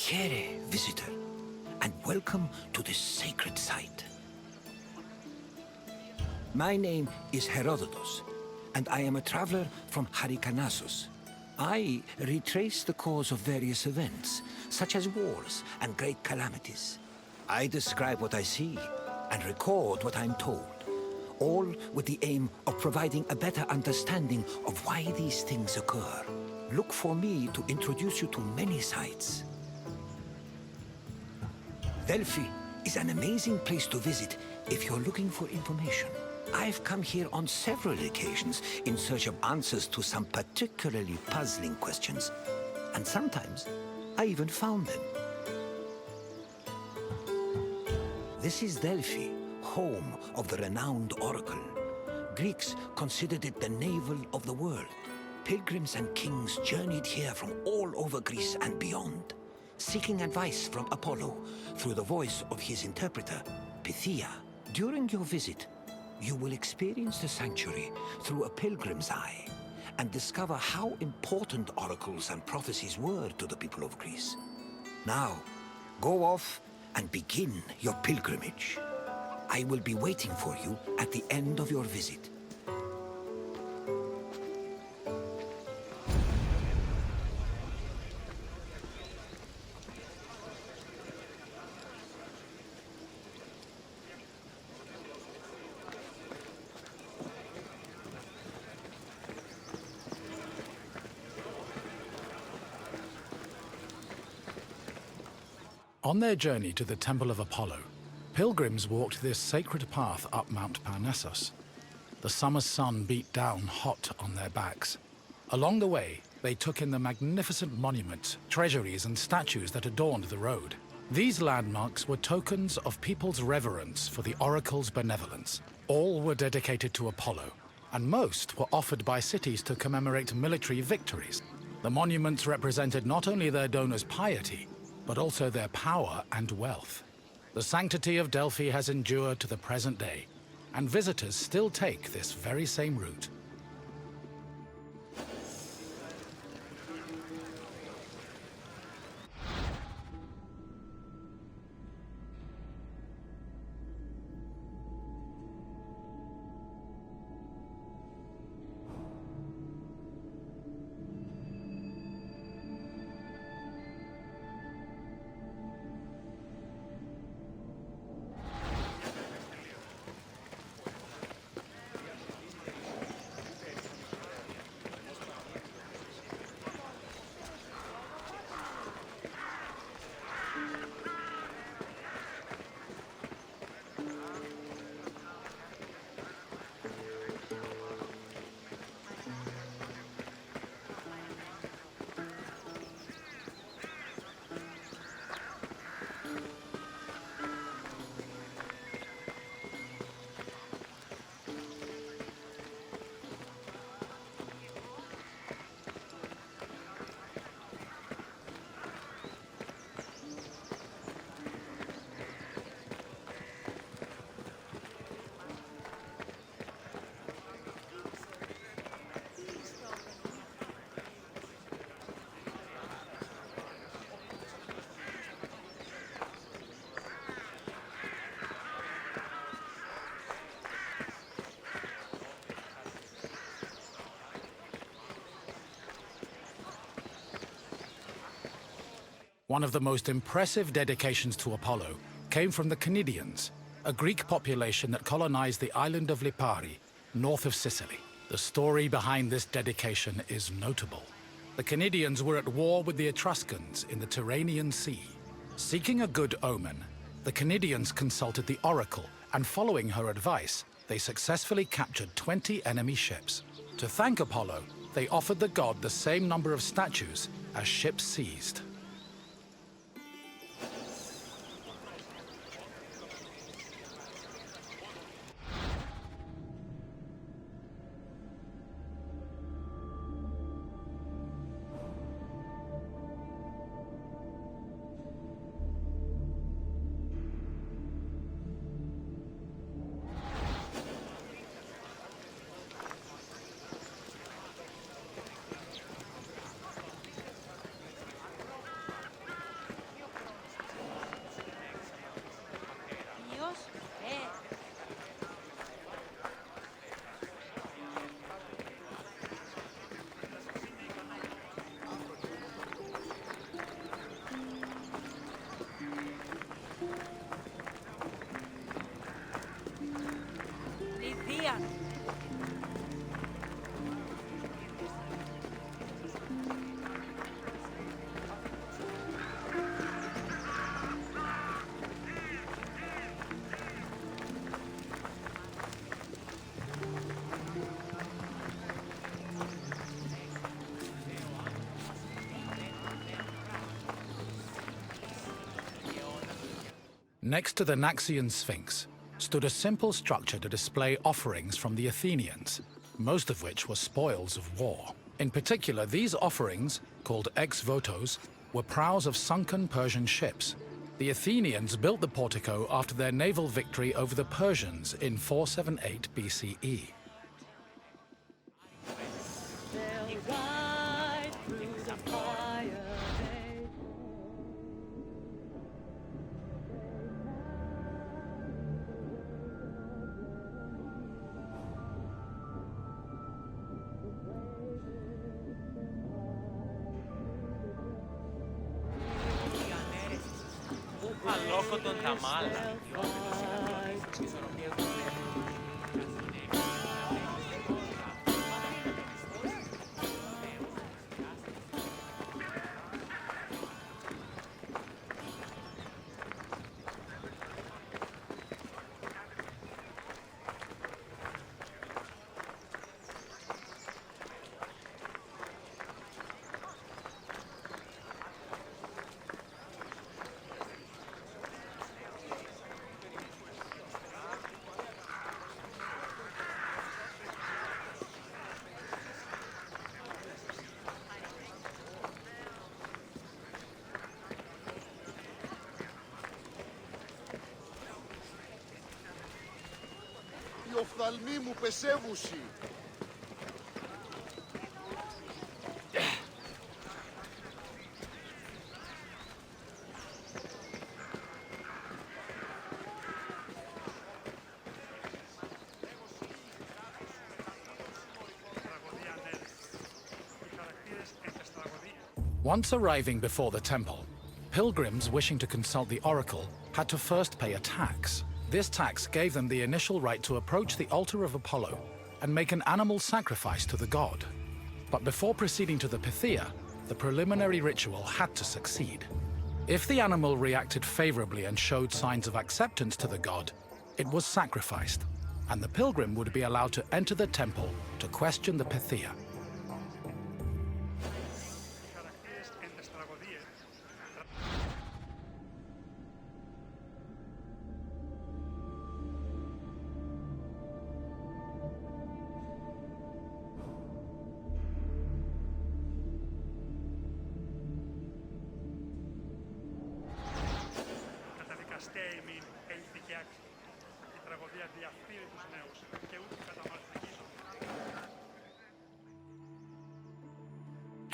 Here, visitor, and welcome to this sacred site. My name is Herodotus, and I am a traveler from Halicarnassus. I retrace the cause of various events, such as wars and great calamities. I describe what I see and record what I'm told, all with the aim of providing a better understanding of why these things occur. Look for me to introduce you to many sites. Delphi is an amazing place to visit if you're looking for information. I've come here on several occasions in search of answers to some particularly puzzling questions, and sometimes I even found them. This is Delphi, home of the renowned oracle. Greeks considered it the navel of the world. Pilgrims and kings journeyed here from all over Greece and beyond, seeking advice from Apollo through the voice of his interpreter, Pythia. During your visit, you will experience the sanctuary through a pilgrim's eye and discover how important oracles and prophecies were to the people of Greece. Now, go off and begin your pilgrimage. I will be waiting for you at the end of your visit. On their journey to the Temple of Apollo, pilgrims walked this sacred path up Mount Parnassus. The summer sun beat down hot on their backs. Along the way, they took in the magnificent monuments, treasuries, and statues that adorned the road. These landmarks were tokens of people's reverence for the oracle's benevolence. All were dedicated to Apollo, and most were offered by cities to commemorate military victories. The monuments represented not only their donors' piety, but also their power and wealth. The sanctity of Delphi has endured to the present day, and visitors still take this very same route. One of the most impressive dedications to Apollo came from the Knidians, a Greek population that colonized the island of Lipari, north of Sicily. The story behind this dedication is notable. The Knidians were at war with the Etruscans in the Tyrrhenian Sea. Seeking a good omen, the Knidians consulted the oracle, and following her advice, they successfully captured 20 enemy ships. To thank Apollo, they offered the god the same number of statues as ships seized. Next to the Naxian Sphinx stood a simple structure to display offerings from the Athenians, most of which were spoils of war. In particular, these offerings, called ex-votos, were prows of sunken Persian ships. The Athenians built the Portico after their naval victory over the Persians in 478 BCE. Οι οφθαλμοί μου πεσεύουσι. Once arriving before the temple, pilgrims wishing to consult the oracle had to first pay a tax. This tax gave them the initial right to approach the altar of Apollo and make an animal sacrifice to the god. But before proceeding to the Pythia, the preliminary ritual had to succeed. If the animal reacted favorably and showed signs of acceptance to the god, it was sacrificed, and the pilgrim would be allowed to enter the temple to question the Pythia.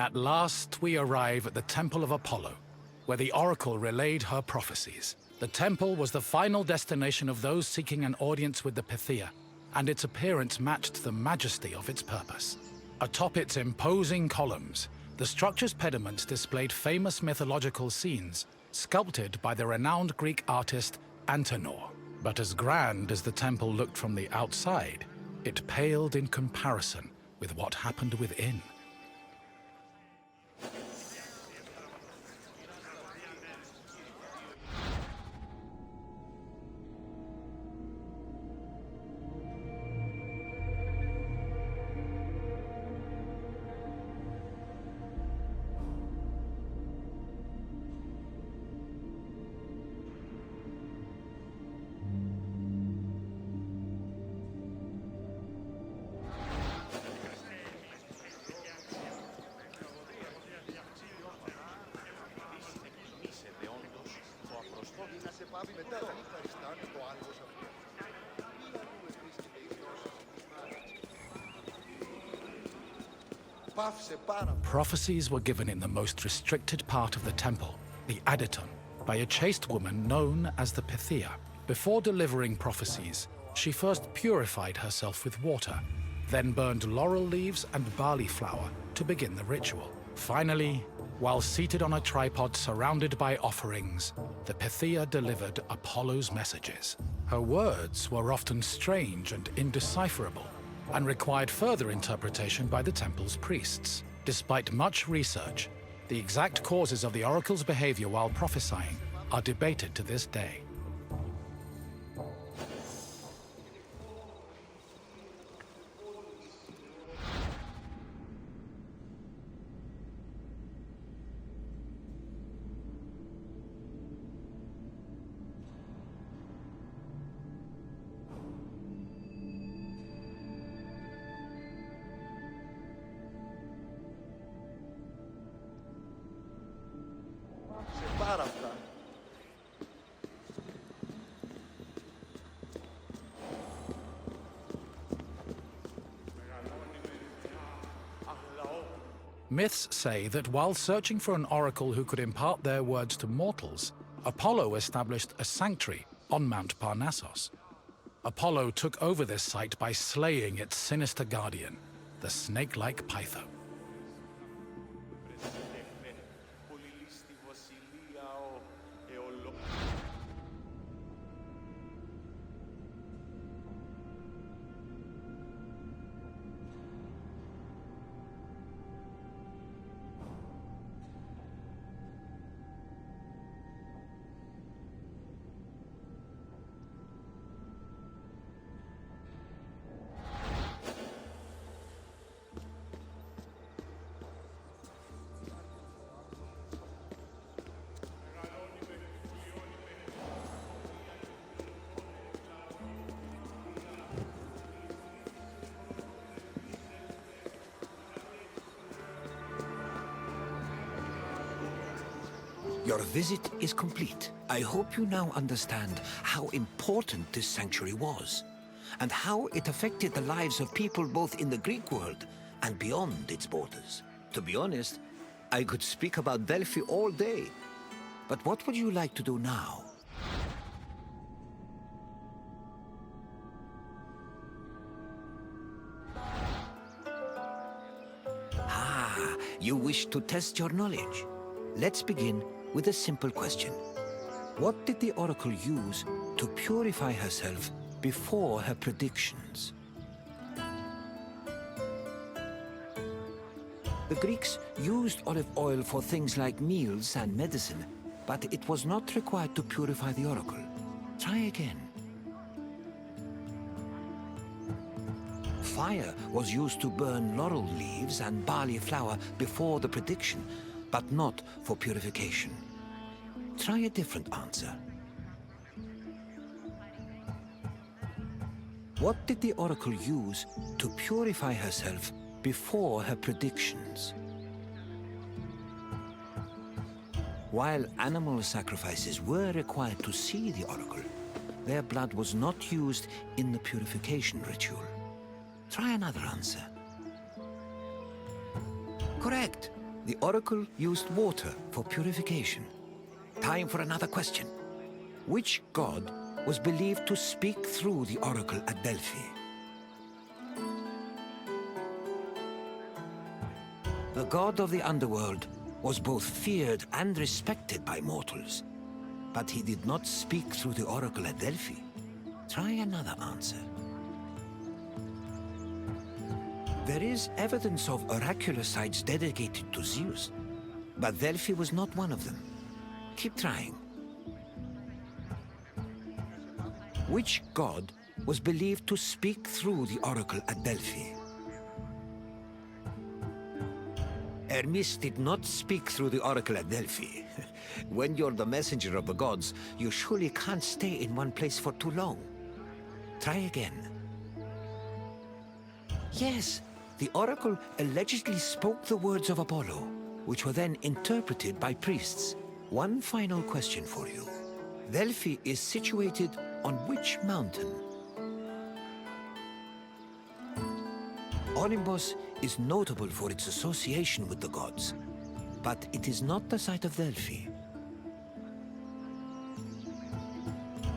At last we arrive at the Temple of Apollo, where the oracle relayed her prophecies. The temple was the final destination of those seeking an audience with the Pythia, and its appearance matched the majesty of its purpose. Atop its imposing columns, the structure's pediments displayed famous mythological scenes, sculpted by the renowned Greek artist Antenor. But as grand as the temple looked from the outside, it paled in comparison with what happened within. Prophecies were given in the most restricted part of the temple, the Aditon, by a chaste woman known as the Pythia. Before delivering prophecies, she first purified herself with water, then burned laurel leaves and barley flour to begin the ritual. Finally, while seated on a tripod surrounded by offerings, the Pythia delivered Apollo's messages. Her words were often strange and indecipherable, and required further interpretation by the temple's priests. Despite much research, the exact causes of the oracle's behavior while prophesying are debated to this day. Σε πάρα αυτά. Myths say that while searching for an oracle who could impart their words to mortals, Apollo established a sanctuary on Mount Parnassus. Apollo took over this site by slaying its sinister guardian, the snake-like Python. Your visit is complete. I hope you now understand how important this sanctuary was, and how it affected the lives of people both in the Greek world and beyond its borders. To be honest, I could speak about Delphi all day. But what would you like to do now? Ah, you wish to test your knowledge. Let's begin with a simple question. What did the oracle use to purify herself before her predictions? The Greeks used olive oil for things like meals and medicine, but it was not required to purify the oracle. Try again. Fire was used to burn laurel leaves and barley flour before the prediction, but not for purification. Try a different answer. What did the oracle use to purify herself before her predictions? While animal sacrifices were required to see the oracle, their blood was not used in the purification ritual. Try another answer. Correct. The oracle used water for purification. Time for another question. Which god was believed to speak through the oracle at Delphi? The god of the underworld was both feared and respected by mortals, but he did not speak through the oracle at Delphi. Try another answer. There is evidence of oracular sites dedicated to Zeus, but Delphi was not one of them. Keep trying. Which god was believed to speak through the oracle at Delphi? Hermes did not speak through the oracle at Delphi. When you're the messenger of the gods, you surely can't stay in one place for too long. Try again. Yes. The oracle allegedly spoke the words of Apollo, which were then interpreted by priests. One final question for you. Delphi is situated on which mountain? Olympus is notable for its association with the gods, but it is not the site of Delphi.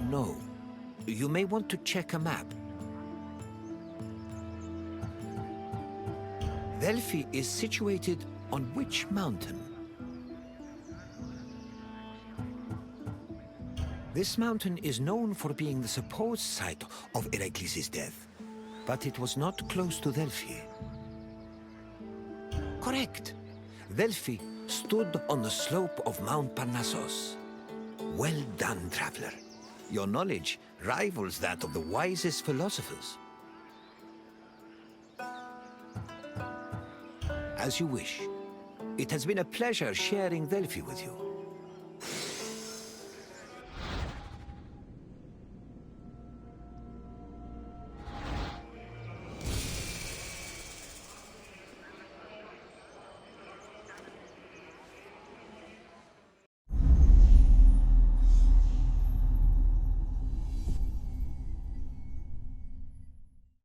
No. You may want to check a map. Delphi is situated on which mountain? This mountain is known for being the supposed site of Heracles' death, but it was not close to Delphi. Correct. Delphi stood on the slope of Mount Parnassus. Well done, traveler. Your knowledge rivals that of the wisest philosophers. As you wish. It has been a pleasure sharing Delphi with you.